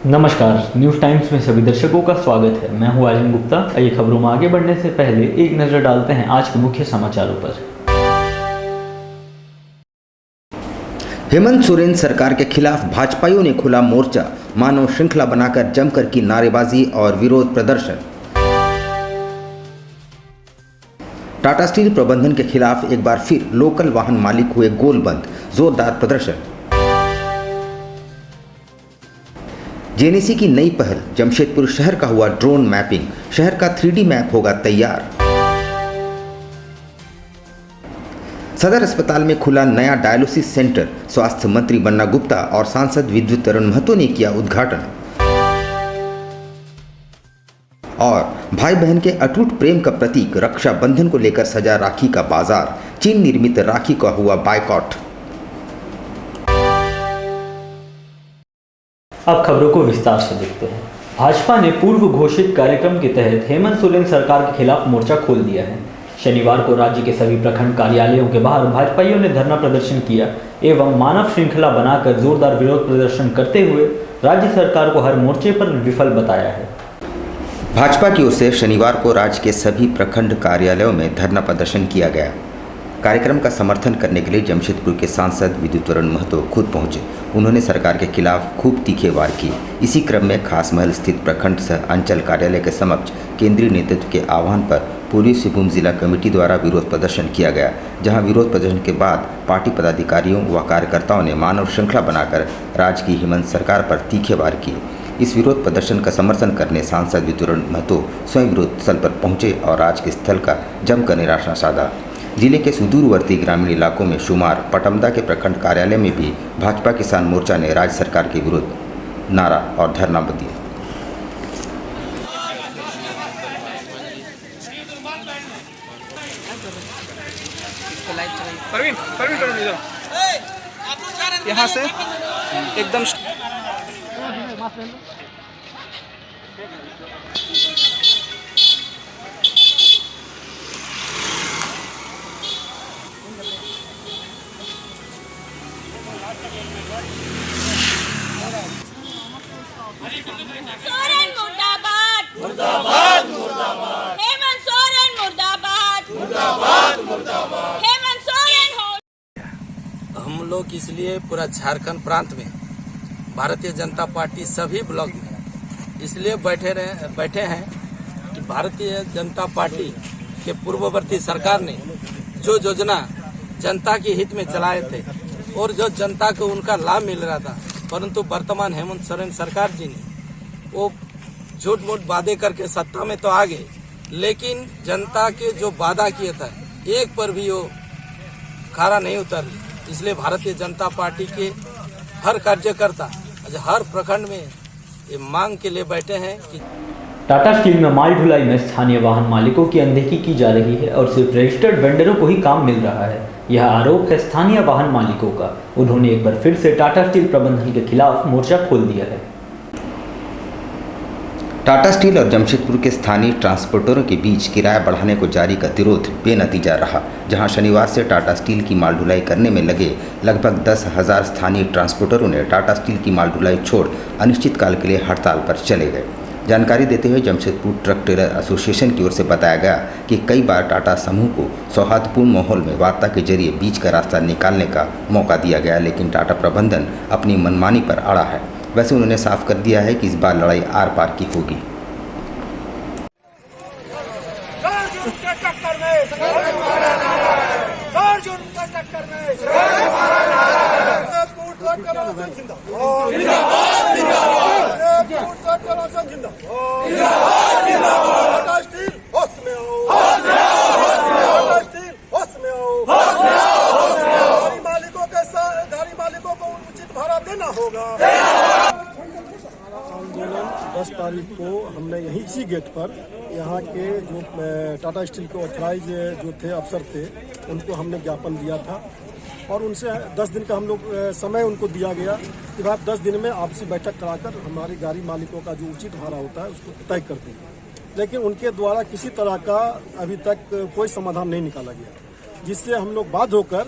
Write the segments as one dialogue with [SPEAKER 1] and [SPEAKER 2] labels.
[SPEAKER 1] नमस्कार, news times में सभी दर्शकों का स्वागत है। मैं हूं आर्यन गुप्ता। आइए खबरों में आगे बढ़ने से पहले एक नज़र डालते हैं आज के मुख्य समाचारों पर।
[SPEAKER 2] हेमंत सोरेन सरकार के खिलाफ भाजपाइयों ने खुला मोर्चा, मानव श्रृंखला बनाकर जमकर की नारेबाजी और विरोध प्रदर्शन। टाटा स्टील प्रबंधन के खिलाफ एक बार फिर लोकल वाहन मालिक हुए गोलबंद, जोरदार प्रदर्शन। जेएनएसी की नई पहल, जमशेदपुर शहर का हुआ ड्रोन मैपिंग, शहर का 3D मैप होगा तैयार। सदर अस्पताल में खुला नया डायलिसिस सेंटर, स्वास्थ्य मंत्री बन्ना गुप्ता और सांसद विद्युत तरुण महतो ने किया उद्घाटन। और भाई बहन के अटूट प्रेम का प्रतीक रक्षाबंधन को लेकर सजा राखी का बाजार, चीन निर्मित राखी का हुआ बायकॉट।
[SPEAKER 1] अब खबरों को विस्तार से देखते हैं। भाजपा ने पूर्व घोषित कार्यक्रम के तहत हेमंत सोरेन सरकार के खिलाफ मोर्चा खोल दिया है। शनिवार को राज्य के सभी प्रखंड कार्यालयों के बाहर भाजपाइयों ने धरना प्रदर्शन किया एवं मानव श्रृंखला बनाकर जोरदार विरोध प्रदर्शन करते हुए राज्य सरकार को हर मोर्चे पर विफल बताया है।
[SPEAKER 2] भाजपा की ओर से शनिवार को राज्य के सभी प्रखंड कार्यालयों में धरना प्रदर्शन किया गया। कार्यक्रम का समर्थन करने के लिए जमशेदपुर के सांसद विद्युत तरुण महतो खुद पहुंचे। उन्होंने सरकार के खिलाफ खूब तीखे वार किए। इसी क्रम में खास महल स्थित प्रखंड सह अंचल कार्यालय के समक्ष केंद्रीय नेतृत्व के आह्वान पर पूर्वी सिंहभूम जिला कमेटी द्वारा विरोध प्रदर्शन किया गया, जहां विरोध प्रदर्शन के बाद पार्टी पदाधिकारियों व कार्यकर्ताओं ने मानव श्रृंखला बनाकर राज्य की हेमंत सरकार पर तीखे वार किए। इस विरोध प्रदर्शन का समर्थन करने सांसद विद्युत तरुण महतो स्वयं विरोध स्थल पर पहुंचे और राज्य के स्थल का जमकर निराशा साधा। जिले के सुदूरवर्ती ग्रामीण इलाकों में शुमार पटमदा के प्रखंड कार्यालय में भी भाजपा किसान मोर्चा ने राज्य सरकार के विरुद्ध नारा और धरना दिया।
[SPEAKER 3] यहाँ से एकदम
[SPEAKER 4] सोरेन मुर्दाबाद मुर्दाबाद मुर्दाबाद, हेमंत सोरेन मुर्दाबाद मुर्दाबाद मुर्दाबाद, हेमंत सोरेन हो।
[SPEAKER 3] हम लोग इसलिए पूरा झारखंड प्रांत में भारतीय जनता पार्टी सभी ब्लॉक में इसलिए बैठे हैं कि भारतीय जनता पार्टी के पूर्ववर्ती सरकार ने जो योजना जनता के हित में चलाए थे और जो जनता को उनका लाभ मिल रहा था, परंतु वर्तमान हेमंत सोरेन सरकार जी ने वो झूठ मूठ वादे करके सत्ता में तो आ गए, लेकिन जनता के जो वादा किए था एक पर भी वो खरा नहीं उतर। इसलिए भारतीय जनता पार्टी के हर कार्यकर्ता हर प्रखंड में ये मांग के लिए बैठे हैं कि
[SPEAKER 1] टाटा स्टील में माल ढुलाई में स्थानीय वाहन मालिकों की अनदेखी की जा रही है और सिर्फ रजिस्टर्ड वेंडरों को ही काम मिल रहा है। यह आरोप है स्थानीय वाहन मालिकों का। उन्होंने एक बार फिर से टाटा स्टील प्रबंधन के खिलाफ मोर्चा खोल दिया है।
[SPEAKER 2] टाटा स्टील और जमशेदपुर के स्थानीय ट्रांसपोर्टरों के बीच किराया बढ़ाने को जारी गतिरोध बेनतीजा रहा, जहां शनिवार से टाटा स्टील की माल ढुलाई करने में लगे लगभग 10,000 स्थानीय ट्रांसपोर्टरों ने टाटा स्टील की माल ढुलाई छोड़ अनिश्चितकाल के लिए हड़ताल पर चले गए। जानकारी देते हुए जमशेदपुर ट्रक टेलर एसोसिएशन की ओर से बताया गया कि कई बार टाटा समूह को सौहार्दपूर्ण माहौल में वार्ता के जरिए बीच का रास्ता निकालने का मौका दिया गया, लेकिन टाटा प्रबंधन अपनी मनमानी पर अड़ा है। वैसे उन्होंने साफ कर दिया है कि इस बार लड़ाई आर पार की होगी।
[SPEAKER 5] मालिकों को उचित भाड़ा देना होगा। आंदोलन 10 तारीख को हमने यहीं इसी गेट पर यहाँ के जो टाटा स्टील के ऑथराइज जो थे अफसर थे उनको हमने ज्ञापन दिया था और उनसे 10 दिन का हम लोग समय उनको दिया गया कि भाई 10 दिन में आपसी बैठक कराकर हमारी गाड़ी मालिकों का जो उचित भाड़ा होता है उसको तय कर देंगे। लेकिन उनके द्वारा किसी तरह का अभी तक कोई समाधान नहीं निकाला गया, जिससे हम लोग बाध्य होकर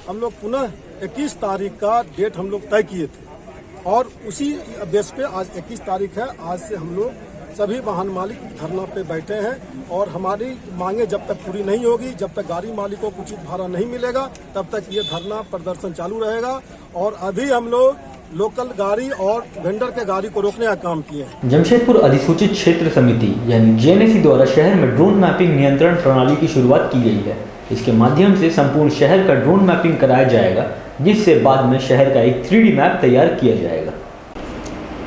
[SPEAKER 5] हम लोग पुनः 21 तारीख का डेट हम लोग तय किए थे और उसी बेस पे आज 21 तारीख है। आज से हम लोग सभी वाहन मालिक धरना पे बैठे हैं और हमारी मांगे जब तक पूरी नहीं होगी, जब तक गाड़ी मालिकों को उचित भाड़ा नहीं मिलेगा, तब तक ये धरना प्रदर्शन चालू रहेगा। और अभी हम लोग लोकल गाड़ी और वेंडर के गाड़ी को रोकने का काम किए हैं।
[SPEAKER 1] जमशेदपुर अधिसूचित क्षेत्र समिति यानी जेएनएसी द्वारा शहर में ड्रोन मैपिंग नियंत्रण प्रणाली की शुरुआत की गई है। इसके माध्यम से संपूर्ण शहर का ड्रोन मैपिंग कराया जाएगा, जिससे बाद में शहर का एक 3D मैप तैयार किया जाएगा।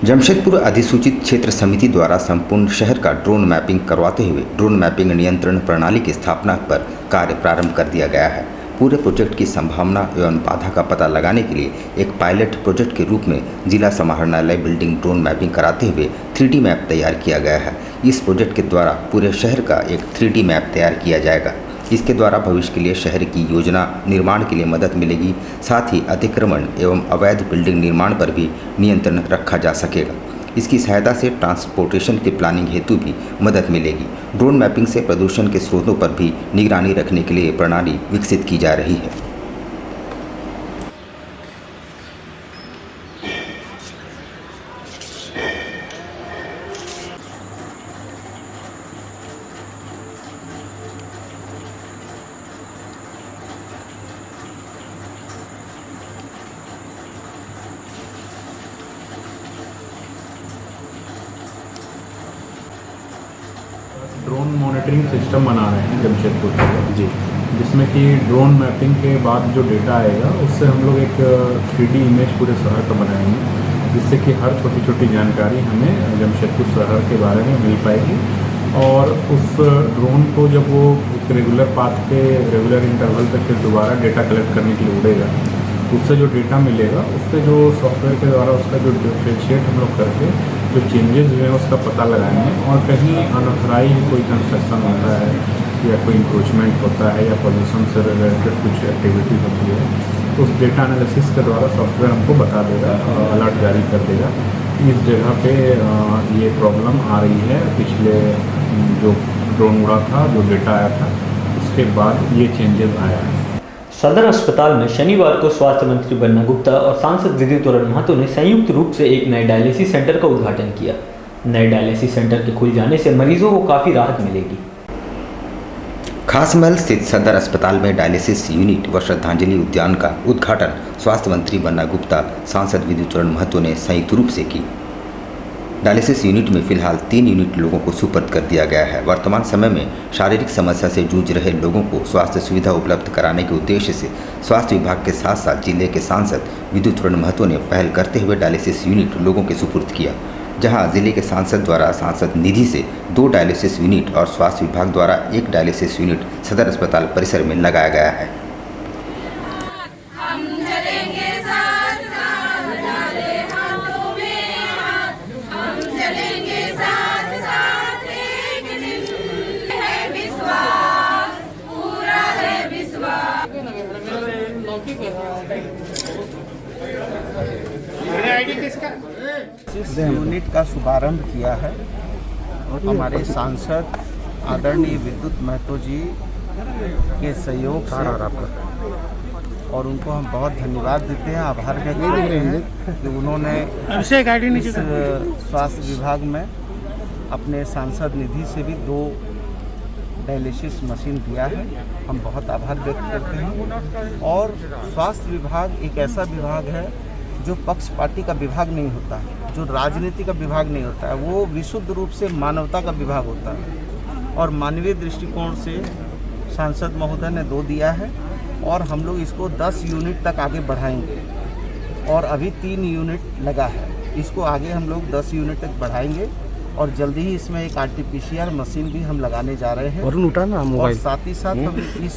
[SPEAKER 2] जमशेदपुर अधिसूचित क्षेत्र समिति द्वारा संपूर्ण शहर का ड्रोन मैपिंग करवाते हुए ड्रोन मैपिंग नियंत्रण प्रणाली की स्थापना पर कार्य प्रारंभ कर दिया गया है। पूरे प्रोजेक्ट की संभावना एवं बाधा का पता लगाने के लिए एक पायलट प्रोजेक्ट के रूप में जिला समाहरणालय बिल्डिंग ड्रोन मैपिंग कराते हुए 3D मैप तैयार किया गया है। इस प्रोजेक्ट के द्वारा पूरे शहर का एक 3D मैप तैयार किया जाएगा। इसके द्वारा भविष्य के लिए शहर की योजना निर्माण के लिए मदद मिलेगी। साथ ही अतिक्रमण एवं अवैध बिल्डिंग निर्माण पर भी नियंत्रण रखा जा सकेगा। इसकी सहायता से ट्रांसपोर्टेशन की प्लानिंग हेतु भी मदद मिलेगी। ड्रोन मैपिंग से प्रदूषण के स्रोतों पर भी निगरानी रखने के लिए प्रणाली विकसित की जा रही है।
[SPEAKER 6] ड्रोन मॉनिटरिंग सिस्टम बना रहे हैं जमशेदपुर के जी, जिसमें कि ड्रोन मैपिंग के बाद जो डेटा आएगा उससे हम लोग एक 3D इमेज पूरे शहर का बनाएंगे, जिससे कि हर छोटी छोटी जानकारी हमें जमशेदपुर शहर के बारे में मिल पाएगी। और उस ड्रोन को जब वो एक रेगुलर पाथ पे रेगुलर इंटरवल पे फिर दोबारा डेटा कलेक्ट करने के लिए उड़ेगा, उससे जो डेटा मिलेगा उससे जो सॉफ्टवेयर के द्वारा उसका जो डिफ्रेंशिएट हम लोग करके जो चेंजेस हुए हैं उसका पता लगाएंगे। और कहीं अनऑथराइज कोई कंस्ट्रक्शन होता है या कोई इंक्रोचमेंट होता है या पॉल्यूशन से रिलेटेड कुछ एक्टिविटी होती है, तो उस डेटा एनालिसिस के द्वारा सॉफ्टवेयर हमको बता देगा, अलर्ट जारी कर देगा इस जगह पे ये प्रॉब्लम आ रही है। पिछले जो ड्रोन उड़ा था, जो डेटा आया था, उसके बाद ये चेंजेस आया है।
[SPEAKER 1] सदर अस्पताल में शनिवार को स्वास्थ्य मंत्री बन्ना गुप्ता और सांसद विद्युतरण महतो ने संयुक्त रूप से एक नए डायलिसिस सेंटर का उद्घाटन किया। नए डायलिसिस सेंटर के खुल जाने से मरीजों को काफ़ी राहत मिलेगी।
[SPEAKER 2] खासमहल स्थित सदर अस्पताल में डायलिसिस यूनिट व श्रद्धांजलि उद्यान का उद्घाटन स्वास्थ्य मंत्री बन्ना गुप्ता, सांसद विद्युतरण महतो ने संयुक्त रूप से की। डायलिसिस यूनिट में फिलहाल 3 यूनिट लोगों को सुपुर्द कर दिया गया है। वर्तमान समय में शारीरिक समस्या से जूझ रहे लोगों को स्वास्थ्य सुविधा उपलब्ध कराने के उद्देश्य से स्वास्थ्य विभाग के साथ साथ जिले के सांसद विद्युतरण महतो ने पहल करते हुए डायलिसिस यूनिट लोगों के सुपुर्द किया, जहां जिले के सांसद द्वारा सांसद निधि से 2 डायलिसिस यूनिट और स्वास्थ्य विभाग द्वारा 1 डायलिसिस यूनिट सदर अस्पताल परिसर में लगाया गया है।
[SPEAKER 7] इस यूनिट का शुभारंभ किया है हमारे सांसद आदरणीय विद्युत महतो जी के सहयोग से, और उनको हम बहुत धन्यवाद देते हैं, आभार व्यक्त करते हैं कि उन्होंने इस स्वास्थ्य विभाग में अपने सांसद निधि से भी 2 डायलिसिस मशीन दिया है। हम बहुत आभार व्यक्त करते हैं। और स्वास्थ्य विभाग एक ऐसा विभाग है जो पक्षपाती का विभाग नहीं होता है, जो राजनीति का विभाग नहीं होता है, वो विशुद्ध रूप से मानवता का विभाग होता है। और मानवीय दृष्टिकोण से सांसद महोदय ने 2 दिया है और हम लोग इसको 10 यूनिट तक आगे बढ़ाएंगे। और अभी 3 यूनिट लगा है, इसको आगे हम लोग 10 यूनिट तक बढ़ाएंगे। और जल्दी ही इसमें एक RT-PCR मशीन भी हम लगाने जा रहे हैं। और साथ ही साथ हम इस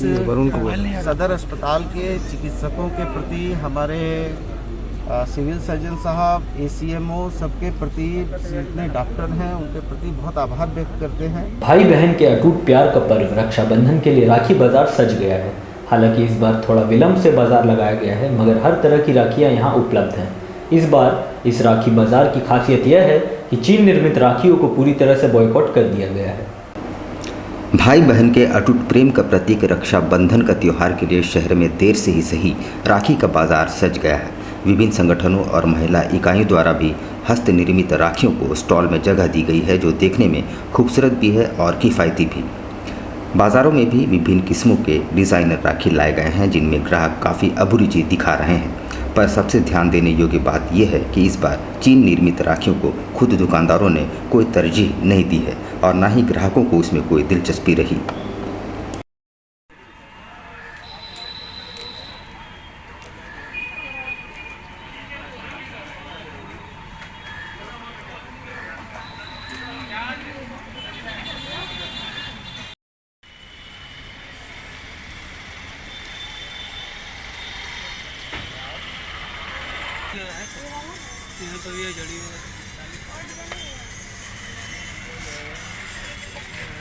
[SPEAKER 7] सदर अस्पताल के चिकित्सकों के प्रति, हमारे सिविल सर्जन साहब, ACMO सबके प्रति, जितने डॉक्टर हैं उनके प्रति बहुत आभार व्यक्त करते हैं।
[SPEAKER 1] भाई बहन के अटूट प्यार का पर्व रक्षाबंधन के लिए राखी बाजार सज गया है। हालांकि इस बार थोड़ा विलंब से बाजार लगाया गया है, मगर हर तरह की राखियां यहां उपलब्ध हैं। इस बार इस राखी बाजार की खासियत यह है कि चीन निर्मित राखियों को पूरी तरह से बॉयकॉट कर दिया गया है।
[SPEAKER 2] भाई बहन के अटूट प्रेम का प्रतीक रक्षाबंधन का त्यौहार के लिए शहर में देर से ही सही राखी का बाजार सज गया है। विभिन्न संगठनों और महिला इकाइयों द्वारा भी हस्त निर्मित राखियों को स्टॉल में जगह दी गई है, जो देखने में खूबसूरत भी है और किफ़ायती भी। बाज़ारों में भी विभिन्न किस्मों के डिज़ाइनर राखी लाए गए हैं, जिनमें ग्राहक काफ़ी अभिरुचि दिखा रहे हैं। पर सबसे ध्यान देने योग्य बात यह है कि इस बार चीन निर्मित राखियों को खुद दुकानदारों ने कोई तरजीह नहीं दी है और न ही ग्राहकों को उसमें कोई दिलचस्पी रही।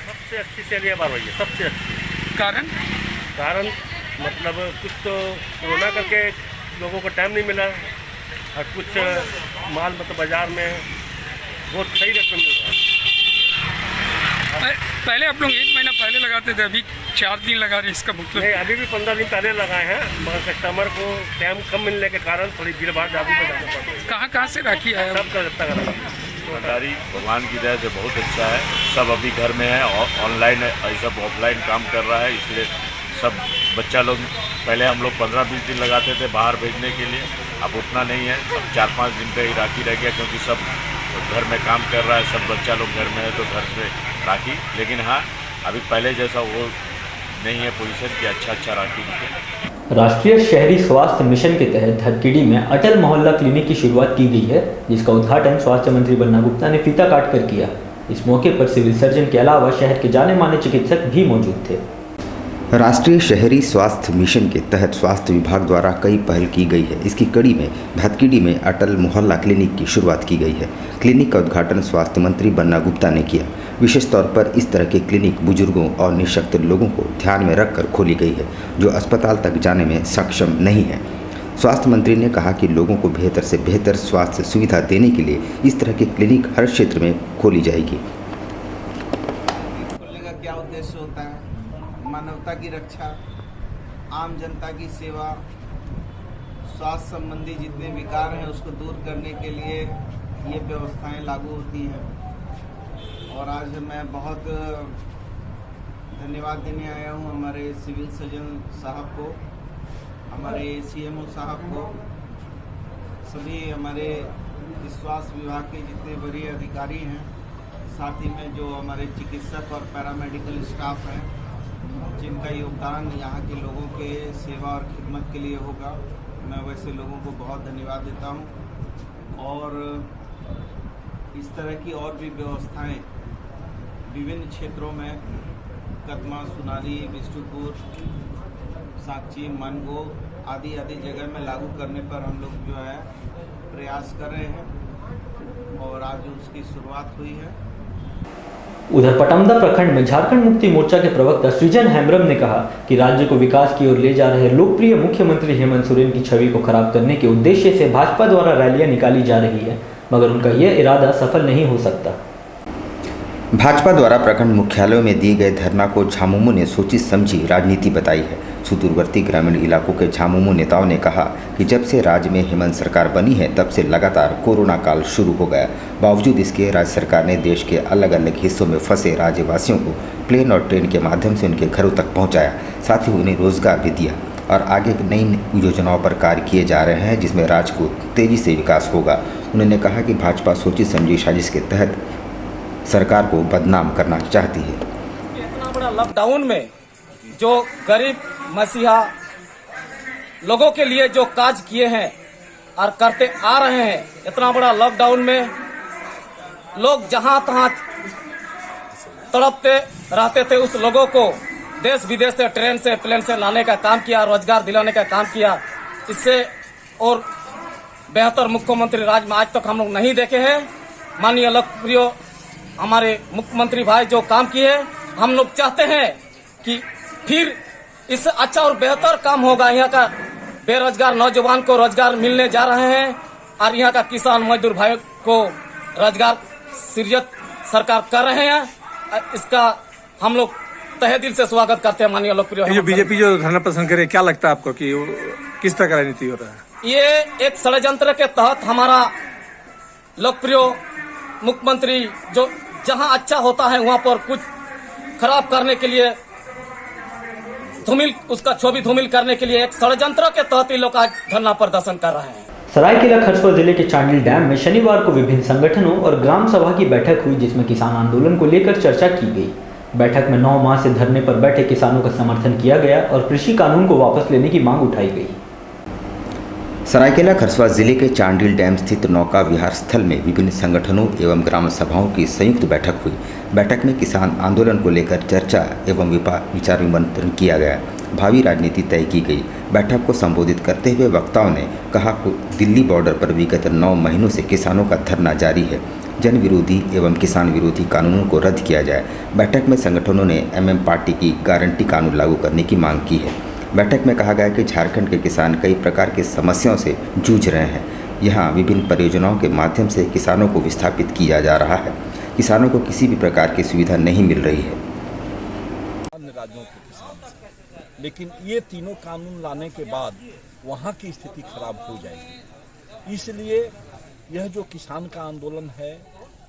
[SPEAKER 8] सबसे अच्छी सेल ये बार हुई है, सबसे अच्छी। कारण मतलब कुछ तो कोरोना करके लोगों को टाइम नहीं मिला और कुछ माल मतलब बाजार में बहुत सही रेट में मिल रहा है।
[SPEAKER 9] पहले आप लोग 1 महीना पहले लगाते थे, अभी 4 दिन लगा रहे, इसका मतलब
[SPEAKER 8] नहीं, अभी भी 15 दिन पहले लगाए हैं, मगर कस्टमर को टाइम कम मिलने के कारण थोड़ी भीड़ भाड़ ज़्यादा में जाना पड़ता है।
[SPEAKER 9] कहाँ से राखी आया?
[SPEAKER 8] सब कलकत्ता का लगा।
[SPEAKER 10] दुकानदारी भगवान की दया से बहुत अच्छा है। सब अभी घर में है और ऑनलाइन सब ऑफलाइन काम कर रहा है, इसलिए सब बच्चा लोग पहले हम लोग 15-20 दिन लगाते थे बाहर भेजने के लिए, अब उतना नहीं है, अब 4-5 दिन का ही राखी रह गया, क्योंकि सब घर में काम कर रहा है, सब बच्चा लोग घर में है तो घर से राखी। लेकिन हाँ, अभी पहले जैसा वो नहीं है पोजीशन कि अच्छा राखी दिखे।
[SPEAKER 1] राष्ट्रीय शहरी स्वास्थ्य मिशन के तहत धनकिडी में अटल मोहल्ला क्लिनिक की शुरुआत की गई है, जिसका उद्घाटन स्वास्थ्य मंत्री बन्ना गुप्ता ने फीता काट कर किया। इस मौके पर सिविल सर्जन के अलावा शहर के जाने माने चिकित्सक भी मौजूद थे।
[SPEAKER 2] राष्ट्रीय शहरी स्वास्थ्य मिशन के तहत स्वास्थ्य विभाग द्वारा कई पहल की गई है। इसकी कड़ी में भतकीडी में अटल मोहल्ला क्लिनिक की शुरुआत की गई है। क्लिनिक का उद्घाटन स्वास्थ्य मंत्री बन्ना गुप्ता ने किया। विशेष तौर पर इस तरह के क्लिनिक बुजुर्गों और निःशक्त लोगों को ध्यान में रखकर खोली गई है, जो अस्पताल तक जाने में सक्षम नहीं है। स्वास्थ्य मंत्री ने कहा कि लोगों को बेहतर से बेहतर स्वास्थ्य सुविधा देने के लिए इस तरह की क्लिनिक हर क्षेत्र में खोली जाएगी।
[SPEAKER 7] खोलने का क्या उद्देश्य होता है? मानवता की रक्षा, आम जनता की सेवा, स्वास्थ्य संबंधी जितने विकार हैं उसको दूर करने के लिए ये व्यवस्थाएं लागू होती हैं। और आज मैं बहुत धन्यवाद देने आया हूँ हमारे सिविल सर्जन साहब को, हमारे CMO साहब को, सभी हमारे स्वास्थ्य विभाग के जितने वरीय अधिकारी हैं, साथ ही में जो हमारे चिकित्सक और पैरामेडिकल स्टाफ हैं, जिनका योगदान यहाँ के लोगों के सेवा और खिदमत के लिए होगा। मैं वैसे लोगों को बहुत धन्यवाद देता हूँ। और इस तरह की और भी व्यवस्थाएं विभिन्न क्षेत्रों में कदमा, सुनारी, बिष्टुपुर, साक्षी, मनगो आदि जगह में लागू करने पर हम लोग जो है प्रयास कर रहे हैं और आज उसकी शुरुआत हुई है।
[SPEAKER 1] उधर पटमदा प्रखंड में झारखंड मुक्ति मोर्चा के प्रवक्ता सृजन हेम्ब्रम ने कहा कि राज्य को विकास की ओर ले जा रहे लोकप्रिय मुख्यमंत्री हेमंत सोरेन की छवि को खराब करने के उद्देश्य से भाजपा द्वारा रैलियां निकाली जा रही है, मगर उनका यह इरादा सफल नहीं हो सकता।
[SPEAKER 2] भाजपा द्वारा प्रखंड मुख्यालयों में दिए गए धरना को झामुमो ने सोची समझी राजनीति बताई है। सुदूरवर्ती ग्रामीण इलाकों के झामुमो नेताओं ने कहा कि जब से राज्य में हेमंत सरकार बनी है तब से लगातार कोरोना काल शुरू हो गया। बावजूद इसके राज्य सरकार ने देश के अलग अलग हिस्सों में फंसे राज्यवासियों को प्लेन और ट्रेन के माध्यम से उनके घरों तक पहुंचाया, साथ ही उन्हें रोजगार भी दिया और आगे नई योजनाओं पर कार्य किए जा रहे हैं, जिसमें राज्य को तेजी से विकास होगा। उन्होंने कहा कि भाजपा सोची समझी साजिश के तहत सरकार को बदनाम करना चाहती है।
[SPEAKER 3] इतना बड़ा लॉकडाउन में जो गरीब मसीहा लोगों के लिए जो काज किए हैं और करते आ रहे हैं, इतना बड़ा लॉकडाउन में लोग जहां तहां तड़पते रहते थे, उस लोगों को देश विदेश से ट्रेन से प्लेन से लाने का काम किया, रोजगार दिलाने का काम किया। इससे और बेहतर मुख्यमंत्री राज्य में आज तक हम लोग नहीं देखे हैं। माननीय लोकप्रिय हमारे मुख्यमंत्री भाई जो काम किए, हम लोग चाहते हैं कि फिर इससे अच्छा और बेहतर काम होगा। यहाँ का बेरोजगार नौजवान को रोजगार मिलने जा रहे हैं और यहाँ का किसान मजदूर भाई को रोजगार सृजित सरकार कर रहे हैं। इसका हम लोग तहे दिल से स्वागत करते हैं। माननीय लोकप्रिय
[SPEAKER 9] जो बीजेपी जो धरना प्रदर्शन करे, क्या लगता है आपको कि किस तरह का राजनीति हो रहा है?
[SPEAKER 3] ये एक षड्यंत्र के तहत हमारा लोकप्रिय मुख्यमंत्री जो जहां अच्छा होता है वहां पर कुछ खराब करने के लिए उसका छवि धूमिल करने के लिए एक षड्यंत्र के तहत ये लोग आज धरना प्रदर्शन कर रहे हैं।
[SPEAKER 1] सरायकेला खरसुआ जिले के चांडिल डैम में शनिवार को विभिन्न संगठनों और ग्राम सभा की बैठक हुई, जिसमें किसान आंदोलन को लेकर चर्चा की गई। बैठक में 9 माह से धरने पर बैठे किसानों का समर्थन किया गया और कृषि कानून को वापस लेने की मांग उठाई गई।
[SPEAKER 2] सरायकेला खरसुआ जिले के चांडिल डैम स्थित नौका विहार स्थल में विभिन्न संगठनों एवं ग्राम सभाओं की संयुक्त बैठक हुई। बैठक में किसान आंदोलन को लेकर चर्चा एवं विचार विमर्श किया गया। भावी राजनीति तय की गई। बैठक को संबोधित करते हुए वक्ताओं ने कहा कि दिल्ली बॉर्डर पर विगत 9 महीनों से किसानों का धरना जारी है। जन विरोधी एवं किसान विरोधी कानूनों को रद्द किया जाए। बैठक में संगठनों ने MM पार्टी की गारंटी कानून लागू करने की मांग की है। बैठक में कहा गया कि झारखंड के किसान कई प्रकार की समस्याओं से जूझ रहे हैं। यहाँ विभिन्न परियोजनाओं के माध्यम से किसानों को विस्थापित किया जा रहा है। किसानों को किसी भी प्रकार की सुविधा नहीं मिल रही है।
[SPEAKER 11] अन्य राज्यों के किसान, लेकिन ये तीनों कानून लाने के बाद वहाँ की स्थिति खराब हो जाएगी। इसलिए यह जो किसान का आंदोलन है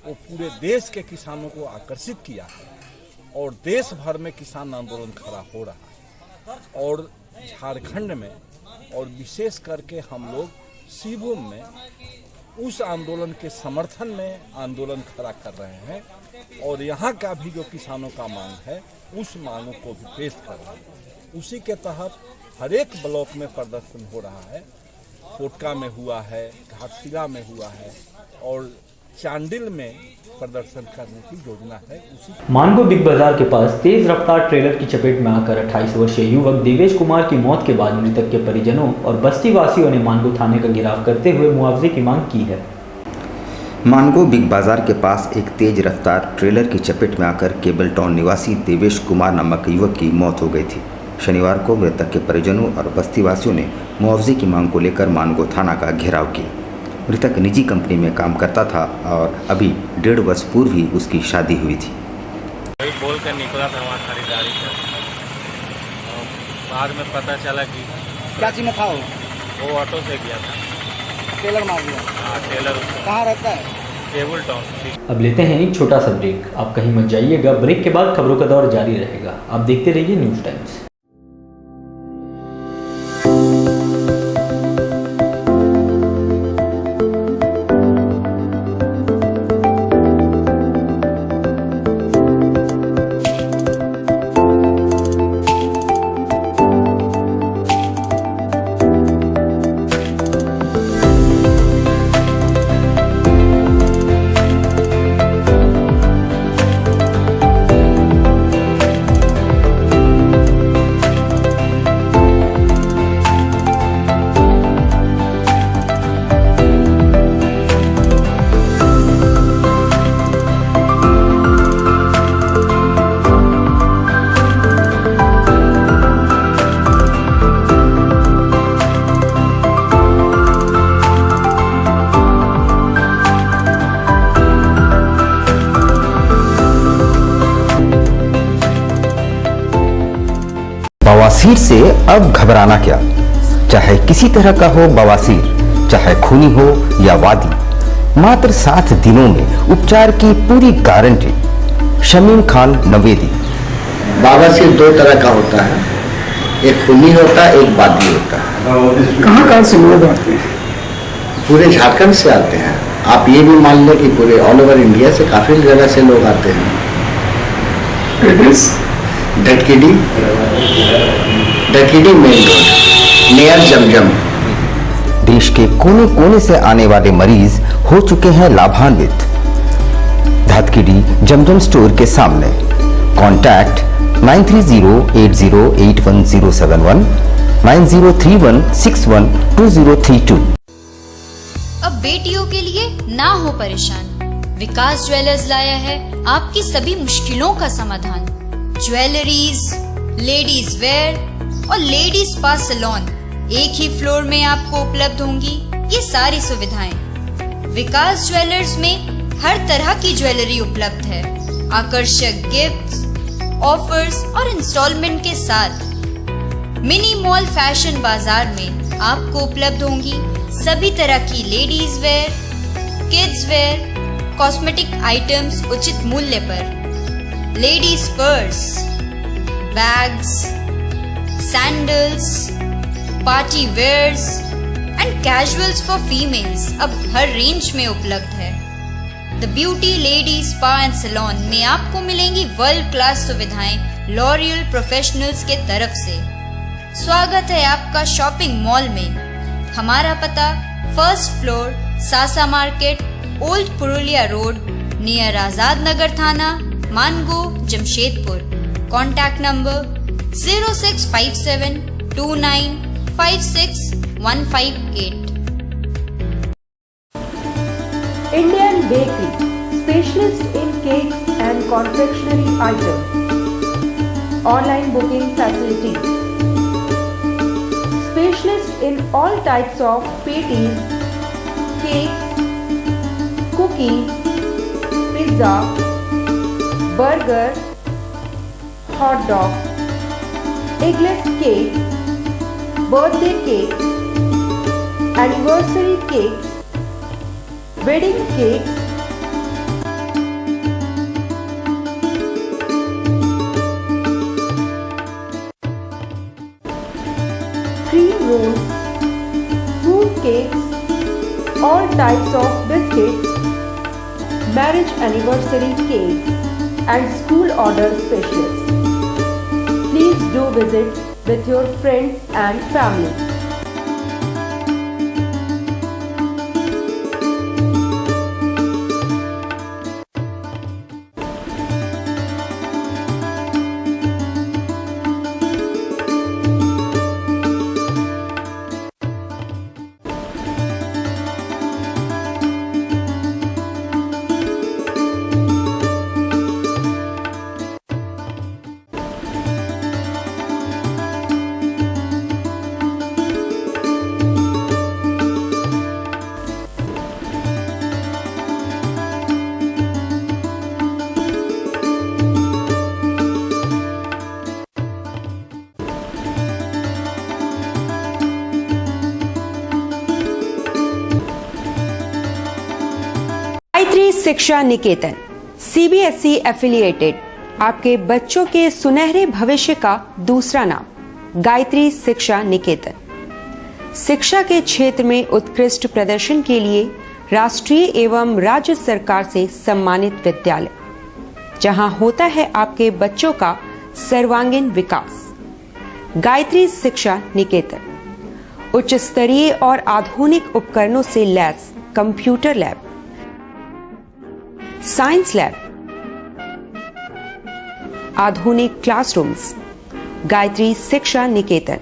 [SPEAKER 11] वो पूरे देश के किसानों को आकर्षित किया है और देश भर में किसान आंदोलन खड़ा हो रहा है। और झारखंड में और विशेष करके हम लोग सिवुम में उस आंदोलन के समर्थन में आंदोलन खड़ा कर रहे हैं और यहाँ का भी जो किसानों का मांग है उस मांगों को भी पेश कर रहे हैं। उसी के तहत हर एक ब्लॉक में प्रदर्शन हो रहा है। कोटका में हुआ है, घाटशिला में हुआ है और चांडिल में प्रदर्शन करने की योजना है।
[SPEAKER 1] मानगो बिग बाजार के पास तेज रफ्तार ट्रेलर की चपेट में आकर 28 वर्षीय युवक देवेश कुमार की मौत के बाद मृतक के परिजनों और बस्ती वासियों ने मानगो थाने का घेराव करते हुए मुआवजे की मांग की है।
[SPEAKER 2] मानगो बिग बाजार के पास एक तेज रफ्तार ट्रेलर की चपेट में आकर केबल टाउन निवासी देवेश कुमार नामक युवक की मौत हो गई थी। शनिवार को मृतक के परिजनों और बस्ती वासियों ने मुआवजे की मांग को लेकर मानगो थाना का घेराव किया। मृतक निजी कंपनी में काम करता था और अभी 1.5 वर्ष पूर्व ही उसकी शादी हुई थी।
[SPEAKER 12] वही बोल कर निकला था वहाँ खरीदारी कर, बाद में पता चला कि
[SPEAKER 7] क्या चीज में था
[SPEAKER 12] वो ऑटो से गया था,
[SPEAKER 7] टेलर मार दिया।
[SPEAKER 12] हाँ टेलर।
[SPEAKER 7] कहाँ रहता है?
[SPEAKER 12] Cable town.
[SPEAKER 1] अब लेते हैं एक छोटा सा ब्रेक। आप कहीं मत जाइएगा, ब्रेक के बाद खबरों का दौर जारी रहेगा। आप देखते रहिए न्यूज़ टाइम्स।
[SPEAKER 2] बवासीर से अब घबराना क्या, चाहे किसी तरह का हो बवासीर, चाहे खूनी हो या वादी, मात्र 7 दिनों में उपचार की पूरी गारंटी। शमीम खान नवेदी।
[SPEAKER 13] बवासीर 2 तरह का होता है, एक खूनी होता है, एक वादी होता है।
[SPEAKER 14] कहाँ से लोग आते हैं?
[SPEAKER 13] पूरे झारखंड से आते हैं। आप ये भी मान लें कि पूरे ऑल ओवर इंडिया से काफी जगह से लोग आते हैं।
[SPEAKER 14] एड्रेस
[SPEAKER 13] डटकीडी मेन रोड नियर जमजम।
[SPEAKER 2] देश के कोने कोने से आने वाले मरीज हो चुके हैं लाभान्वित। धतकीडी जमजम स्टोर के सामने। कॉन्टैक्ट 9308081071 9031612032।
[SPEAKER 15] अब बेटियों के लिए ना हो परेशान, विकास ज्वेलर्स लाया है आपकी सभी मुश्किलों का समाधान। ज्वेलरीज, लेडीज वेयर और लेडीज स्पा सैलून एक ही फ्लोर में आपको उपलब्ध होंगी ये सारी सुविधाएं। विकास ज्वेलर्स में हर तरह की ज्वेलरी उपलब्ध है, आकर्षक गिफ्ट्स, ऑफर्स और इंस्टॉलमेंट के साथ। मिनी मॉल फैशन बाजार में आपको उपलब्ध होंगी सभी तरह की ladies wear, kids wear, cosmetic items उचित मूल्य पर। Ladies purse, bags, sandals, party wears and casuals for females अब हर रेंज में उपलब्ध है। The beauty lady spa and salon में आपको मिलेंगी वर्ल्ड क्लास सुविधाएं लॉरियल प्रोफेशनल्स के तरफ से। स्वागत है आपका शॉपिंग मॉल में। हमारा पता first floor, Sasa market, old Purulia road, near Azad Nagar थाना, Mango, Jamshedpur. Contact number 0657 29 56 158।
[SPEAKER 16] Indian Bakery, specialist in cakes and confectionery items. Online booking facilities. Specialist in all types of patties, cakes, cookies, pizza, burger, hot dog, eggless cake, birthday cake, anniversary cakes, wedding cakes, cream rolls, fruit cakes, all types of biscuits, marriage anniversary cakes and school order specials. Please do visit with your friends and family. Gayatri शिक्षा निकेतन CBSE affiliated आपके बच्चों के सुनहरे भविष्य का दूसरा नाम गायत्री शिक्षा निकेतन। शिक्षा के क्षेत्र में उत्कृष्ट प्रदर्शन के लिए राष्ट्रीय एवं राज्य सरकार से सम्मानित विद्यालय, जहां होता है आपके बच्चों का सर्वांगीण विकास। गायत्री शिक्षा निकेतन उच्च स्तरीय और आधुनिक उपकरणों से lace computer lab, science lab, आधुनिक क्लासरूम्स। गायत्री शिक्षा निकेतन